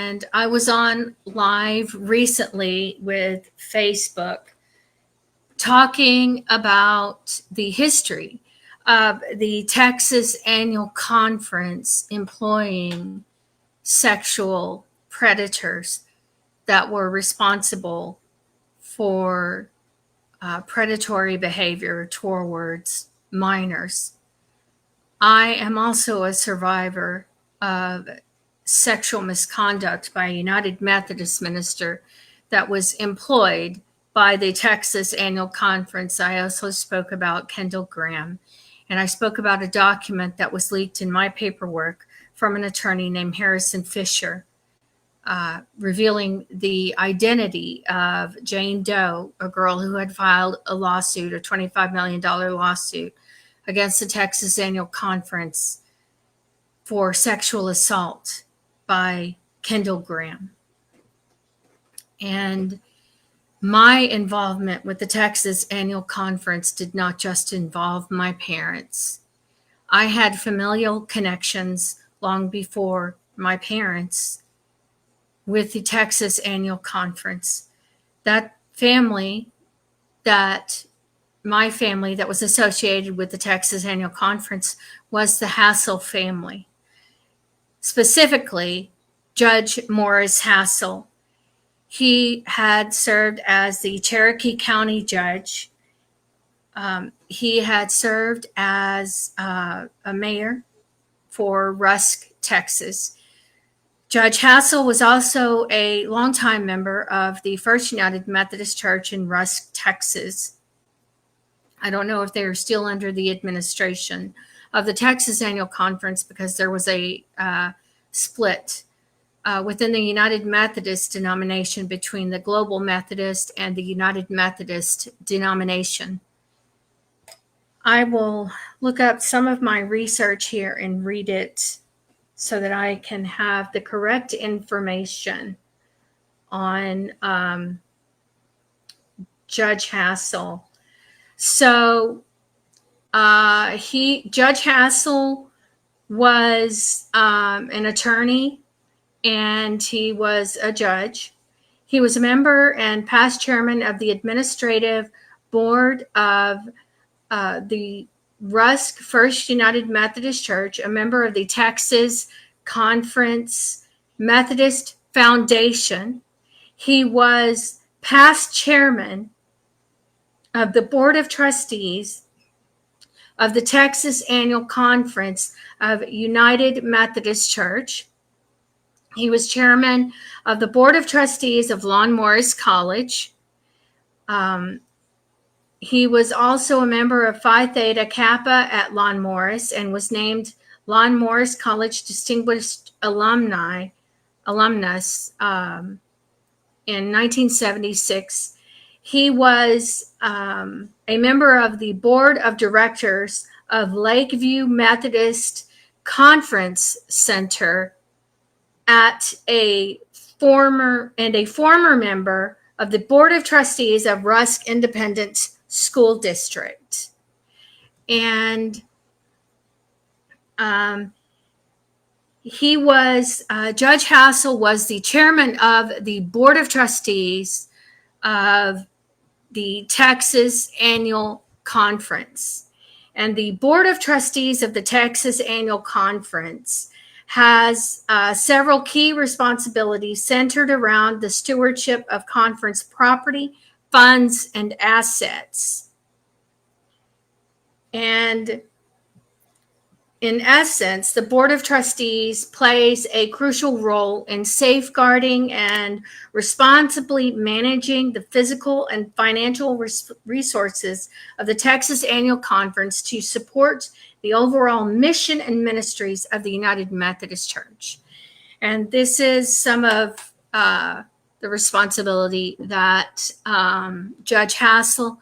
And I was on live recently with Facebook talking about the history of the Texas Annual Conference employing sexual predators that were responsible for predatory behavior towards minors. I am also a survivor of sexual misconduct by a United Methodist minister that was employed by the Texas Annual Conference. I also spoke about Kendall Graham, and I spoke about a document that was leaked in my paperwork from an attorney named Harrison Fisher, revealing the identity of Jane Doe, a girl who had filed a lawsuit, a $25 million lawsuit against the Texas Annual Conference for sexual assault by Kendall Graham. And my involvement with the Texas Annual Conference did not just involve my parents. I had familial connections long before my parents with the Texas Annual Conference. That family, my family that was associated with the Texas Annual Conference was the Hassell family. Specifically, Judge Morris Hassell. He had served as the Cherokee County judge. He had served as a mayor for Rusk, Texas. Judge Hassell was also a longtime member of the First United Methodist Church in Rusk, Texas. I don't know if they are still under the administration of the Texas Annual Conference because there was a split within the United Methodist Denomination between the Global Methodist and the United Methodist Denomination. I will look up some of my research here and read it so that I can have the correct information on Judge Hassell. So Judge Hassell was an attorney, and he was a judge. He was a member and past chairman of the administrative board of the Rusk First United Methodist Church, a member of the Texas Conference Methodist Foundation. He was past chairman of the Board of Trustees of the Texas Annual Conference of United Methodist Church. He was chairman of the Board of Trustees of Lon Morris College. He was also a member of Phi Theta Kappa at Lon Morris and was named Lon Morris College Distinguished Alumnus in 1976. He was a member of the board of directors of Lakeview Methodist Conference Center a former member of the board of trustees of Rusk Independent School District. And Judge Hassell was the chairman of the board of trustees of the Texas Annual Conference. And the board of trustees of the Texas Annual Conference has several key responsibilities centered around the stewardship of conference property, funds, and assets. And in essence, the Board of Trustees plays a crucial role in safeguarding and responsibly managing the physical and financial resources of the Texas Annual Conference to support the overall mission and ministries of the United Methodist Church. And this is some of the responsibility that Judge Hassell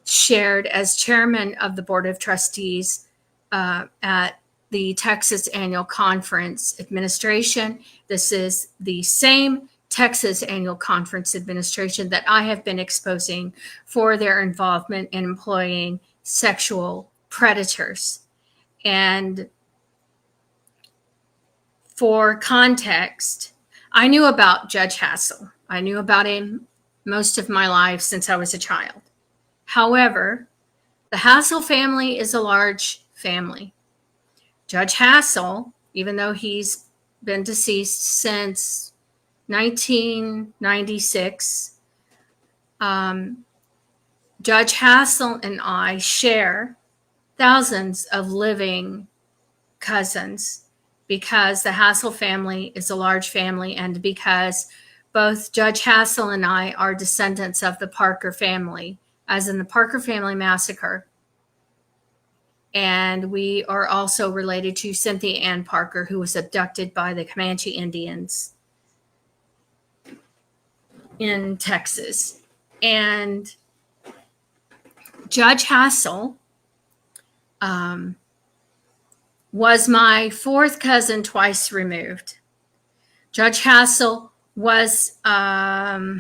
shared as chairman of the Board of Trustees at the Texas Annual Conference Administration. This is the same Texas Annual Conference Administration that I have been exposing for their involvement in employing sexual predators. And for context, I knew about Judge Hassell. I knew about him most of my life since I was a child. However, the Hassell family is a large family. Judge Hassell, even though he's been deceased since 1996, Judge Hassell and I share thousands of living cousins because the Hassell family is a large family, and because both Judge Hassell and I are descendants of the Parker family, as in the Parker family massacre. And we are also related to Cynthia Ann Parker, who was abducted by the Comanche Indians in Texas. And Judge Hassell was my fourth cousin twice removed. Judge Hassell was, my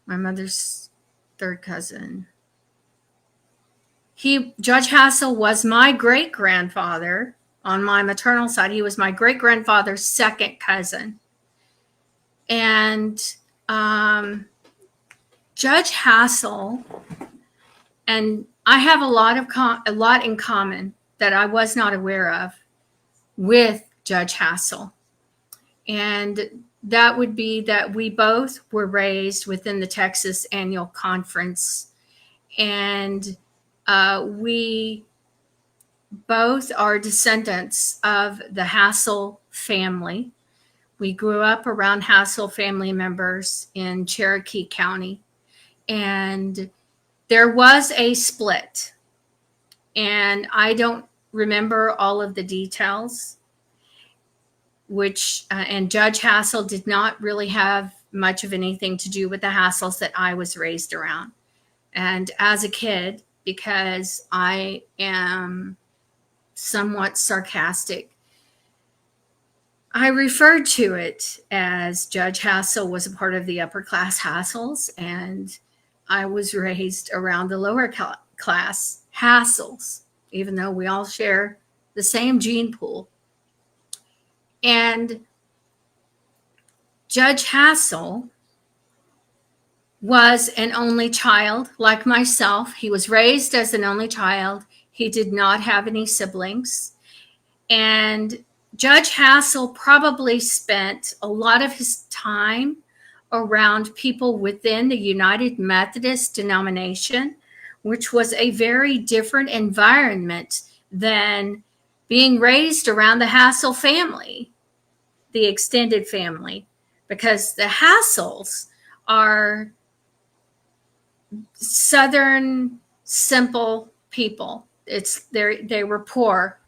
mother's third cousin. Judge Hassell was my great-grandfather on my maternal side. He was my great-grandfather's second cousin. And Judge Hassell and I have a lot in common that I was not aware of with Judge Hassell. And that would be that we both were raised within the Texas Annual Conference. And we both are descendants of the Hassell family. We grew up around Hassell family members in Cherokee County. And there was a split, and I don't remember all of the details, and Judge Hassell did not really have much of anything to do with the Hassells that I was raised around. And as a kid, because I am somewhat sarcastic, I referred to it as Judge Hassell was a part of the upper class Hassells, and I was raised around the lower class Hassells, even though we all share the same gene pool. And Judge Hassell was an only child, like myself. He was raised as an only child. He did not have any siblings. And Judge Hassell probably spent a lot of his time around people within the United Methodist Denomination, which was a very different environment than being raised around the Hassell family, the extended family, because the Hassells are Southern, simple people. They were poor,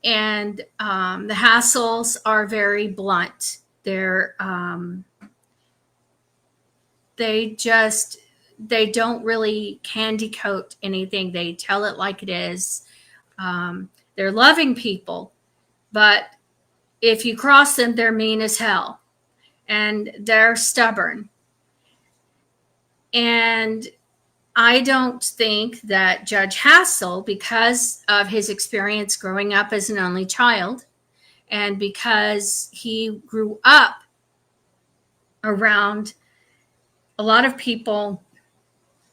and the Hassells are very blunt. They don't really candy coat anything. They tell it like it is. They're loving people, but if you cross them, they're mean as hell, and they're stubborn. And I don't think that Judge Hassell, because of his experience growing up as an only child, and because he grew up around a lot of people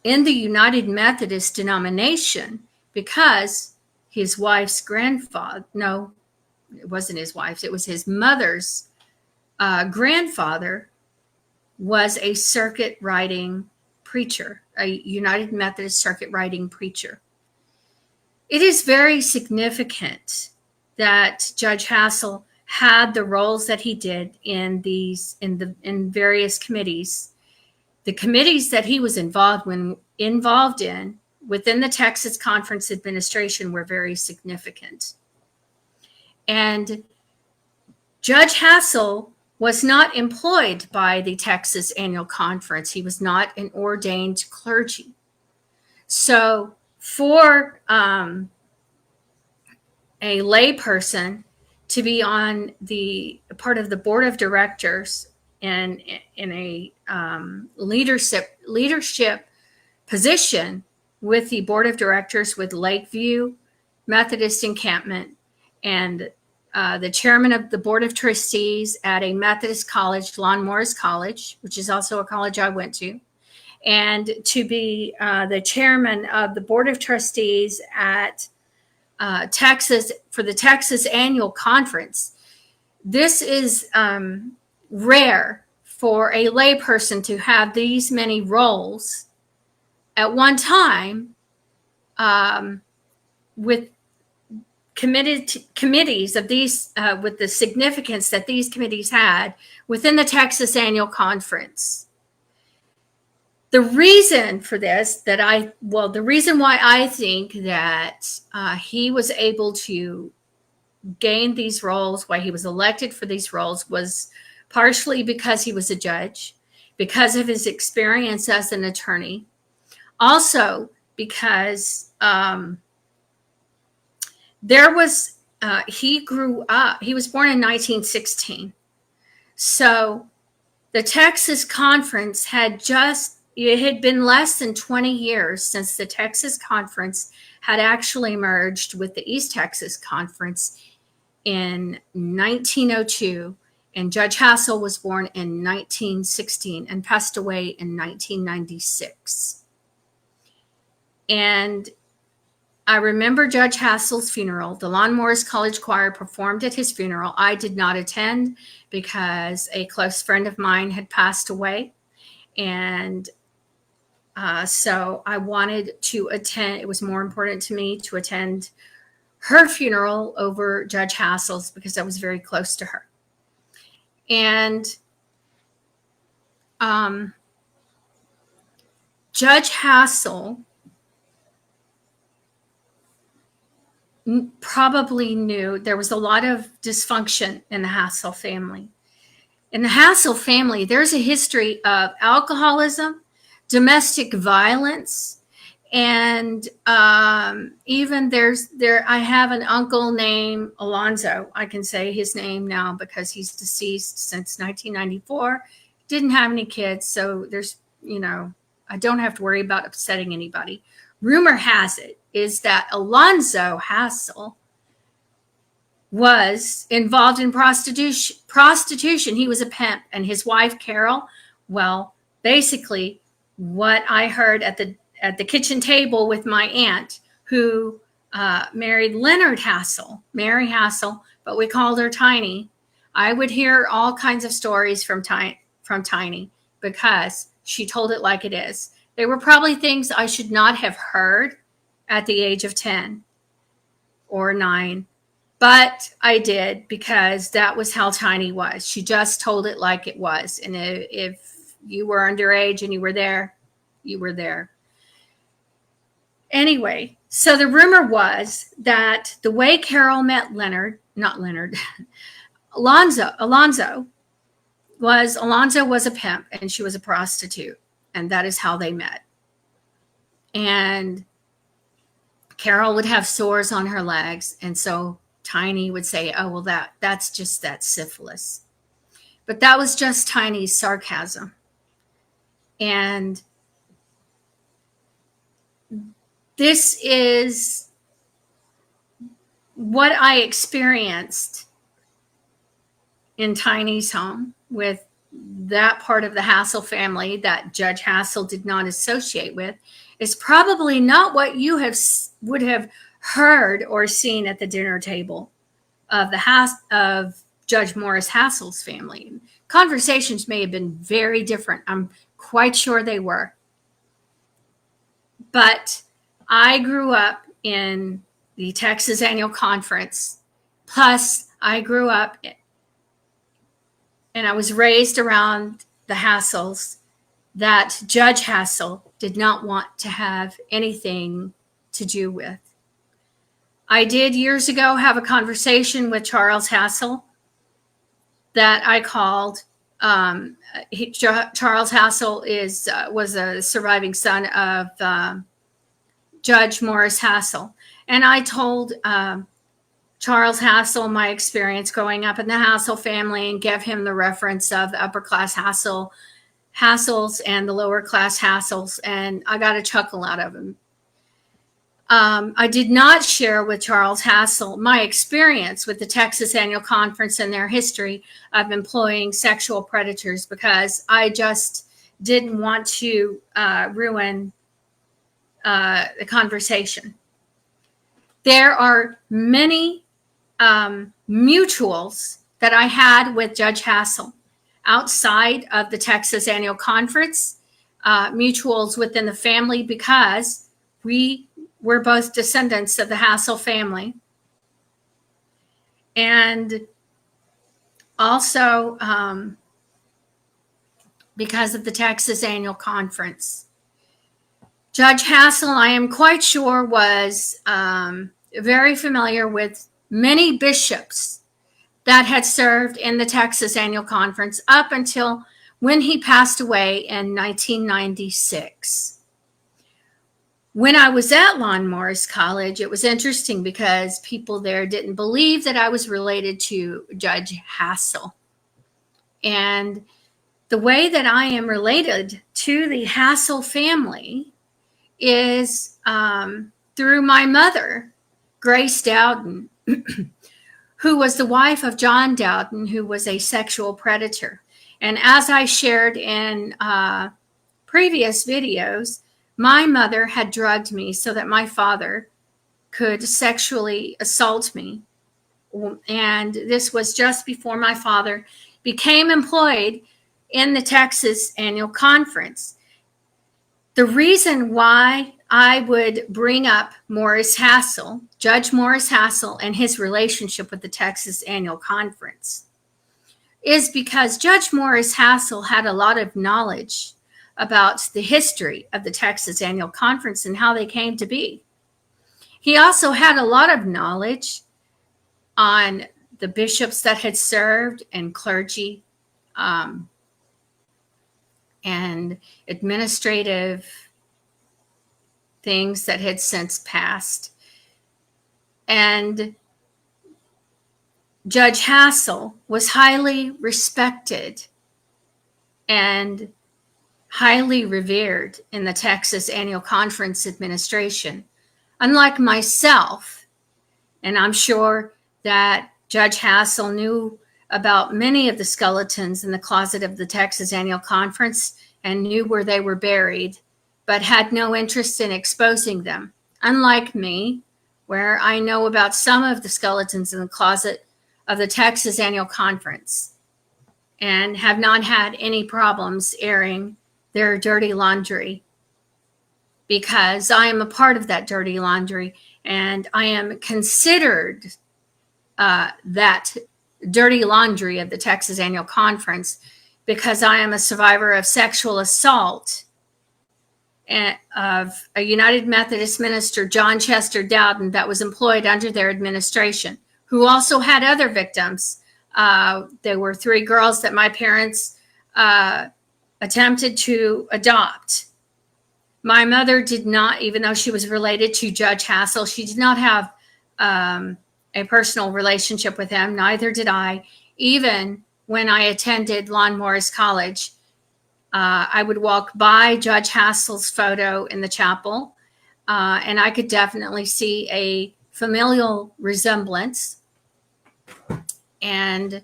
in the United Methodist Denomination, because his wife's grandfather, no, it wasn't his wife's, it was his mother's grandfather, was a circuit riding preacher, a United Methodist circuit riding preacher. It is very significant that Judge Hassell had the roles that he did in various committees. The committees that he was involved in within the Texas Conference Administration were very significant. And Judge Hassell was not employed by the Texas Annual Conference. He was not an ordained clergy. So for a layperson to be on the part of the board of directors and in a leadership position with the board of directors with Lakeview Methodist Encampment and the chairman of the board of trustees at a Methodist college, Morris College, which is also a college I went to, and to be the chairman of the board of trustees at Texas for the Texas annual conference. This is rare for a layperson to have these many roles at one time, with committees of these, with the significance that these committees had within the Texas annual conference. The reason for this the reason why I think that he was able to gain these roles, why he was elected for these roles, was partially because he was a judge, because of his experience as an attorney, also because he grew up, he was born in 1916. So the Texas conference it had been less than 20 years since the Texas conference had actually merged with the East Texas conference in 1902. And Judge Hassell was born in 1916 and passed away in 1996. And I remember Judge Hassell's funeral. The Morris College Choir performed at his funeral. I did not attend because a close friend of mine had passed away. And so I wanted to attend. It was more important to me to attend her funeral over Judge Hassell's because I was very close to her. And Judge Hassell probably knew there was a lot of dysfunction in the Hassell family. In the Hassell family, there's a history of alcoholism, domestic violence, and even I have an uncle named Alonzo. I can say his name now because he's deceased since 1994. Didn't have any kids, so I don't have to worry about upsetting anybody. Rumor has it is that Alonzo Hassell was involved in prostitution. He was a pimp, and his wife, Carol, well, basically what I heard at the kitchen table with my aunt, who married Leonard Hassell, Mary Hassell, but we called her Tiny. I would hear all kinds of stories from Tiny because she told it like it is. They were probably things I should not have heard at the age of 10 or 9, but I did because that was how Tiny was. She just told it like it was. And if you were underage and you were there, you were there. Anyway, so the rumor was that the way Carol met Alonzo was a pimp and she was a prostitute. And that is how they met. And Carol would have sores on her legs. And so Tiny would say, oh, well, that's just that syphilis. But that was just Tiny's sarcasm. And this is what I experienced in Tiny's home with that part of the Hassell family that Judge Hassell did not associate with. Is probably not what you would have heard or seen at the dinner table of Judge Morris Hassell's family. Conversations may have been very different. I'm quite sure they were. But I grew up in the Texas Annual Conference. Plus, I grew up and I was raised around the Hassells that Judge Hassell did not want to have anything to do with. I did years ago have a conversation with Charles Hassell that I called. Charles Hassell was a surviving son of Judge Morris Hassell. And I told Charles Hassell my experience growing up in the Hassell family and gave him the reference of the upper class Hassells and the lower class Hassells. And I got a chuckle out of him. I did not share with Charles Hassell my experience with the Texas Annual Conference and their history of employing sexual predators, because I just didn't want to ruin the conversation. There are many mutuals that I had with Judge Hassell outside of the Texas Annual Conference, mutuals within the family, because we were both descendants of the Hassell family. And also because of the Texas Annual Conference. Judge Hassell, I am quite sure, was very familiar with many bishops that had served in the Texas Annual Conference up until when he passed away in 1996. When I was at Lon Morris College, it was interesting because people there didn't believe that I was related to Judge Hassell. And the way that I am related to the Hassell family is through my mother, Grace Dowden, who was the wife of John Dowden, who was a sexual predator. And as I shared in previous videos, my mother had drugged me so that my father could sexually assault me. And this was just before my father became employed in the Texas Annual Conference. The reason why I would bring up Morris Hassell, Judge Morris Hassell, and his relationship with the Texas Annual Conference is because Judge Morris Hassell had a lot of knowledge about the history of the Texas Annual Conference and how they came to be. He also had a lot of knowledge on the bishops that had served and clergy and administrative things that had since passed. And Judge Hassell was highly respected and highly revered in the Texas Annual Conference administration. Unlike myself, and I'm sure that Judge Hassell knew about many of the skeletons in the closet of the Texas Annual Conference and knew where they were buried, but had no interest in exposing them. Unlike me, where I know about some of the skeletons in the closet of the Texas Annual Conference and have not had any problems airing their dirty laundry, because I am a part of that dirty laundry and I am considered that dirty laundry of the Texas Annual Conference because I am a survivor of sexual assault of a United Methodist minister, John Chester Dowden, that was employed under their administration, who also had other victims. There were 3 girls that my parents attempted to adopt. My mother did not, even though she was related to Judge Hassell, she did not have a personal relationship with him. Neither did I. Even when I attended Lon Morris College, I would walk by Judge Hassell's photo in the chapel, and I could definitely see a familial resemblance. And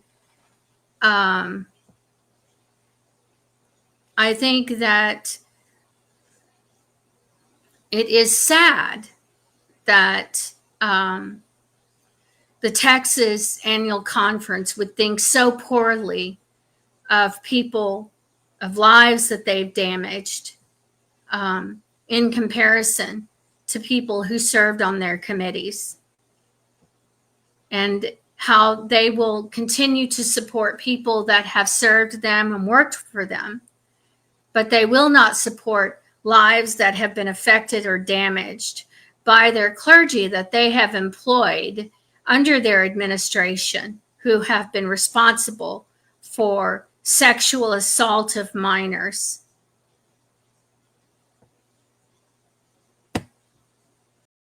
I think that it is sad that the Texas Annual Conference would think so poorly of people, of lives that they've damaged, in comparison to people who served on their committees, and how they will continue to support people that have served them and worked for them, but they will not support lives that have been affected or damaged by their clergy that they have employed under their administration, who have been responsible for sexual assault of minors.